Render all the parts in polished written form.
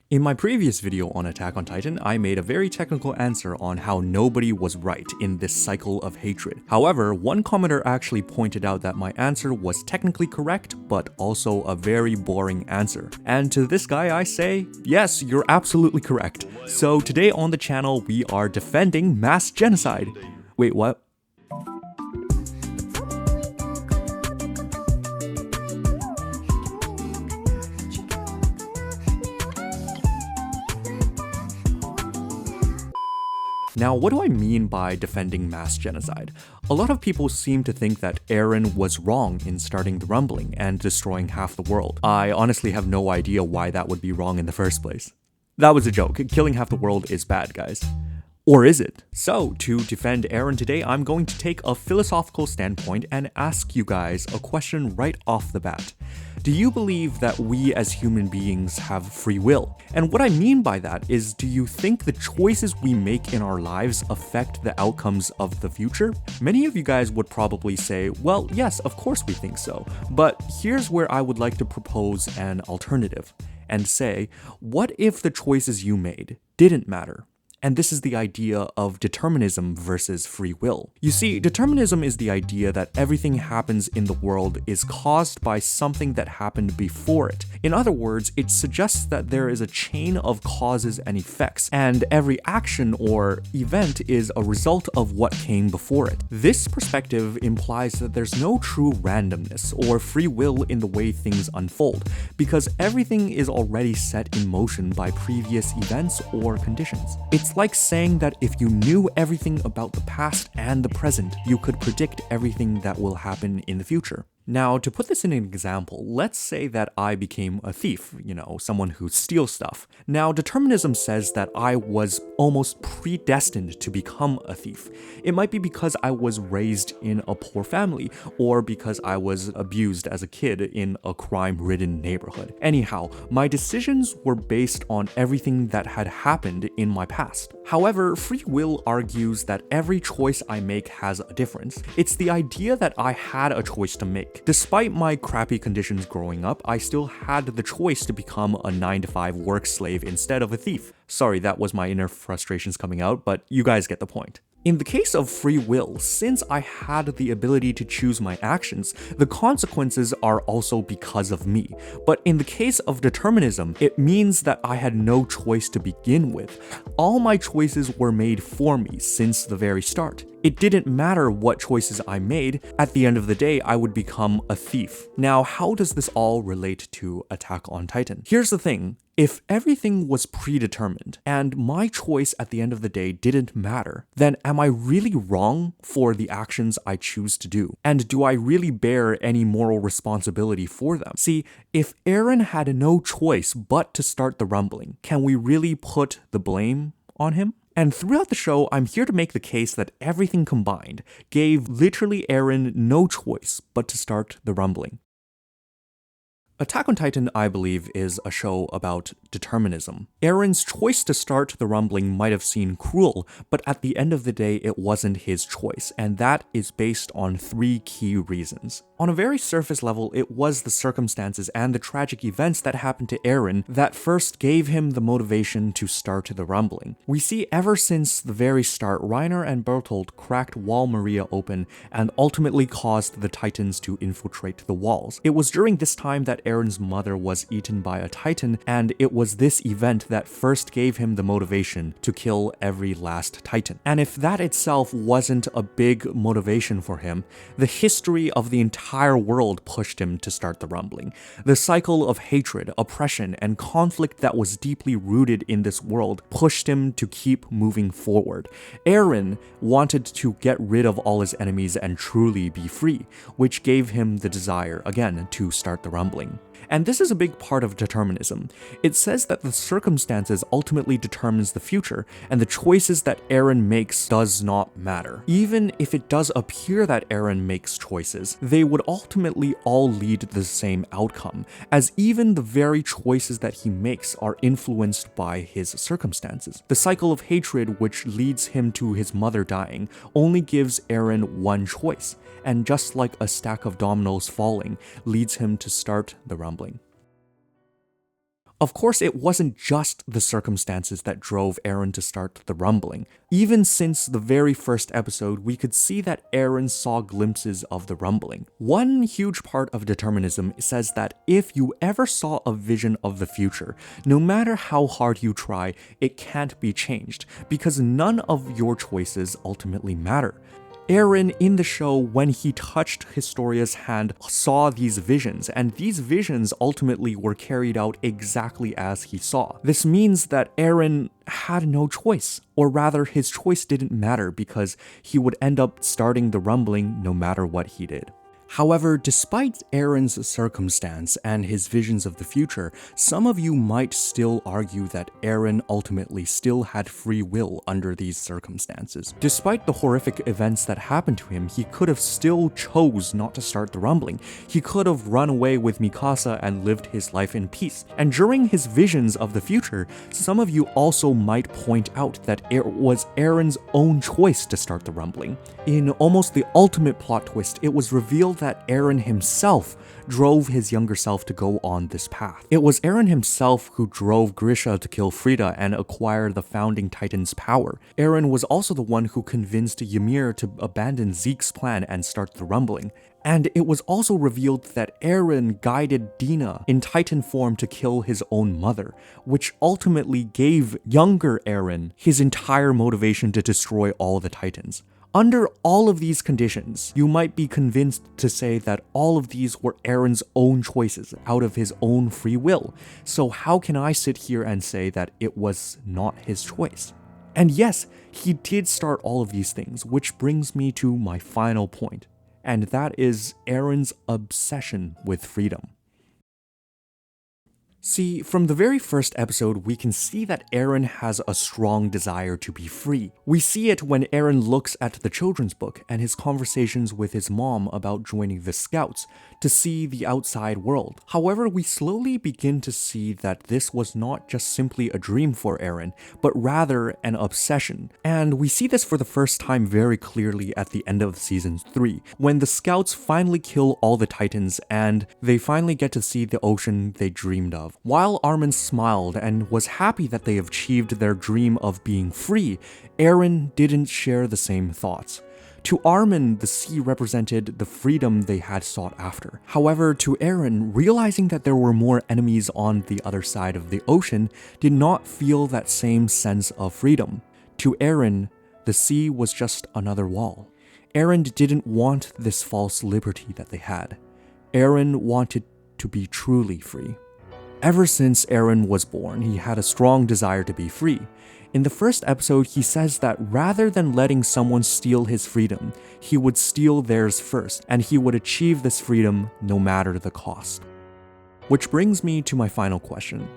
In my previous video on Attack on Titan, I made a very technical answer on how nobody was right in this cycle of hatred. However, one commenter actually pointed out that my answer was technically correct, but also a very boring answer. And to this guy I say, yes, you're absolutely correct. So today on the channel, we are defending mass genocide. Wait, what? Now, what do I mean by defending mass genocide? A lot of people seem to think that Eren was wrong in starting the rumbling and destroying half the world. I honestly have no idea why that would be wrong in the first place. That was a joke. Killing half the world is bad, guys. Or is it? So, to defend Eren today, I'm going to take a philosophical standpoint and ask you guys a question right off the bat. Do you believe that we as human beings have free will? And what I mean by that is, do you think the choices we make in our lives affect the outcomes of the future? Many of you guys would probably say, well, yes, of course we think so. But here's where I would like to propose an alternative and say, what if the choices you made didn't matter? And this is the idea of determinism versus free will. You see, determinism is the idea that everything happens in the world is caused by something that happened before it. In other words, it suggests that there is a chain of causes and effects, and every action or event is a result of what came before it. This perspective implies that there's no true randomness or free will in the way things unfold, because everything is already set in motion by previous events or conditions. It's like saying that if you knew everything about the past and the present, you could predict everything that will happen in the future. Now, to put this in an example, let's say that I became a thief, someone who steals stuff. Now, determinism says that I was almost predestined to become a thief. It might be because I was raised in a poor family, or because I was abused as a kid in a crime-ridden neighborhood. Anyhow, my decisions were based on everything that had happened in my past. However, free will argues that every choice I make has a difference. It's the idea that I had a choice to make. Despite my crappy conditions growing up, I still had the choice to become a 9-to-5 work slave instead of a thief. Sorry, that was my inner frustrations coming out, but you guys get the point. In the case of free will, since I had the ability to choose my actions, the consequences are also because of me. But in the case of determinism, it means that I had no choice to begin with. All my choices were made for me since the very start. It didn't matter what choices I made, at the end of the day, I would become a thief. Now, how does this all relate to Attack on Titan? Here's the thing. If everything was predetermined, and my choice at the end of the day didn't matter, then am I really wrong for the actions I choose to do? And do I really bear any moral responsibility for them? See, if Eren had no choice but to start the rumbling, can we really put the blame on him? And throughout the show, I'm here to make the case that everything combined gave literally Eren no choice but to start the rumbling. Attack on Titan, I believe, is a show about determinism. Eren's choice to start the rumbling might have seemed cruel, but at the end of the day, it wasn't his choice, and that is based on 3 key reasons. On a very surface level, it was the circumstances and the tragic events that happened to Eren that first gave him the motivation to start the rumbling. We see ever since the very start, Reiner and Bertolt cracked Wall Maria open and ultimately caused the Titans to infiltrate the walls. It was during this time that Eren's mother was eaten by a Titan, and it was this event that first gave him the motivation to kill every last Titan. And if that itself wasn't a big motivation for him, the history of the entire world pushed him to start the rumbling. The cycle of hatred, oppression, and conflict that was deeply rooted in this world pushed him to keep moving forward. Eren wanted to get rid of all his enemies and truly be free, which gave him the desire, again, to start the rumbling. And this is a big part of determinism. It says that the circumstances ultimately determines the future, and the choices that Eren makes does not matter. Even if it does appear that Eren makes choices, they would ultimately all lead to the same outcome, as even the very choices that he makes are influenced by his circumstances. The cycle of hatred which leads him to his mother dying only gives Eren one choice, and just like a stack of dominoes falling, leads him to start the rumbling. Of course, it wasn't just the circumstances that drove Eren to start the rumbling. Even since the very first episode, we could see that Eren saw glimpses of the rumbling. One huge part of determinism says that if you ever saw a vision of the future, no matter how hard you try, it can't be changed, because none of your choices ultimately matter. Eren in the show, when he touched Historia's hand, saw these visions, and these visions ultimately were carried out exactly as he saw. This means that Eren had no choice, or rather his choice didn't matter because he would end up starting the rumbling no matter what he did. However, despite Eren's circumstance and his visions of the future, some of you might still argue that Eren ultimately still had free will under these circumstances. Despite the horrific events that happened to him, he could have still chose not to start the rumbling. He could have run away with Mikasa and lived his life in peace. And during his visions of the future, some of you also might point out that it was Eren's own choice to start the rumbling. In almost the ultimate plot twist, it was revealed that Eren himself drove his younger self to go on this path. It was Eren himself who drove Grisha to kill Frida and acquire the Founding Titan's power. Eren was also the one who convinced Ymir to abandon Zeke's plan and start the rumbling. And it was also revealed that Eren guided Dina in Titan form to kill his own mother, which ultimately gave younger Eren his entire motivation to destroy all the Titans. Under all of these conditions, you might be convinced to say that all of these were Eren's own choices out of his own free will. So how can I sit here and say that it was not his choice? And yes, he did start all of these things, which brings me to my final point, and that is Eren's obsession with freedom. See, from the very first episode, we can see that Eren has a strong desire to be free. We see it when Eren looks at the children's book and his conversations with his mom about joining the Scouts to see the outside world. However, we slowly begin to see that this was not just simply a dream for Eren, but rather an obsession. And we see this for the first time very clearly at the end of Season 3, when the Scouts finally kill all the Titans and they finally get to see the ocean they dreamed of. While Armin smiled and was happy that they achieved their dream of being free, Eren didn't share the same thoughts. To Armin, the sea represented the freedom they had sought after. However, to Eren, realizing that there were more enemies on the other side of the ocean did not feel that same sense of freedom. To Eren, the sea was just another wall. Eren didn't want this false liberty that they had. Eren wanted to be truly free. Ever since Eren was born, he had a strong desire to be free. In the first episode, he says that rather than letting someone steal his freedom, he would steal theirs first, and he would achieve this freedom no matter the cost. Which brings me to my final question.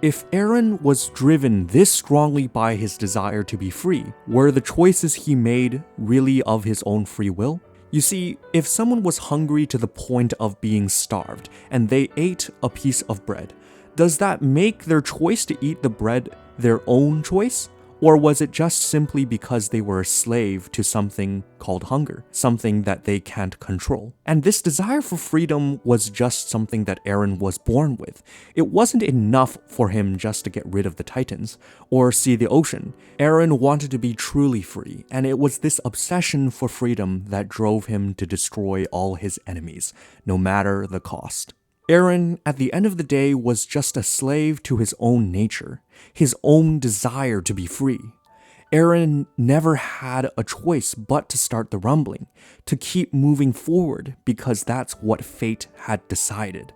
If Eren was driven this strongly by his desire to be free, were the choices he made really of his own free will? You see, if someone was hungry to the point of being starved, and they ate a piece of bread, does that make their choice to eat the bread their own choice? Or was it just simply because they were a slave to something called hunger, something that they can't control? And this desire for freedom was just something that Eren was born with. It wasn't enough for him just to get rid of the Titans or see the ocean. Eren wanted to be truly free, and it was this obsession for freedom that drove him to destroy all his enemies, no matter the cost. Eren, at the end of the day, was just a slave to his own nature, his own desire to be free. Eren never had a choice but to start the rumbling, to keep moving forward because that's what fate had decided.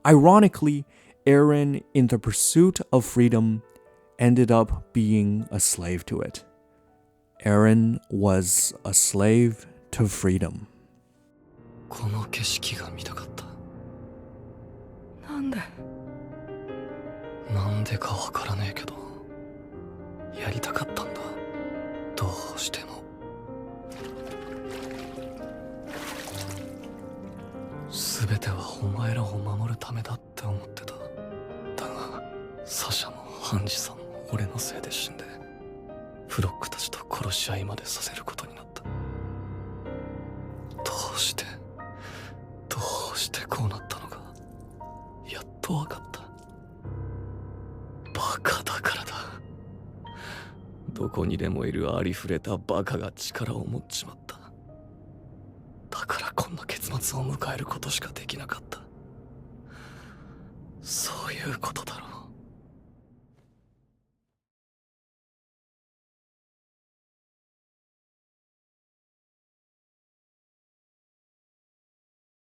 Ironically, Eren, in the pursuit of freedom, ended up being a slave to it. Eren was a slave to freedom. この景色が見たかった。なんでかわからねえけど、やりたかったんだ。どうしても。全てはお前らを守るためだって思ってた。だが、サシャもハンジさんも俺のせいで死んで、フロックたちと殺し合いまでさせることになった。どうしてこうなったのか、やっとわかった。どこにでもいるありふれたバカが力を持っちまった。だからこんな結末を迎えることしかできなかった。そういうことだろう。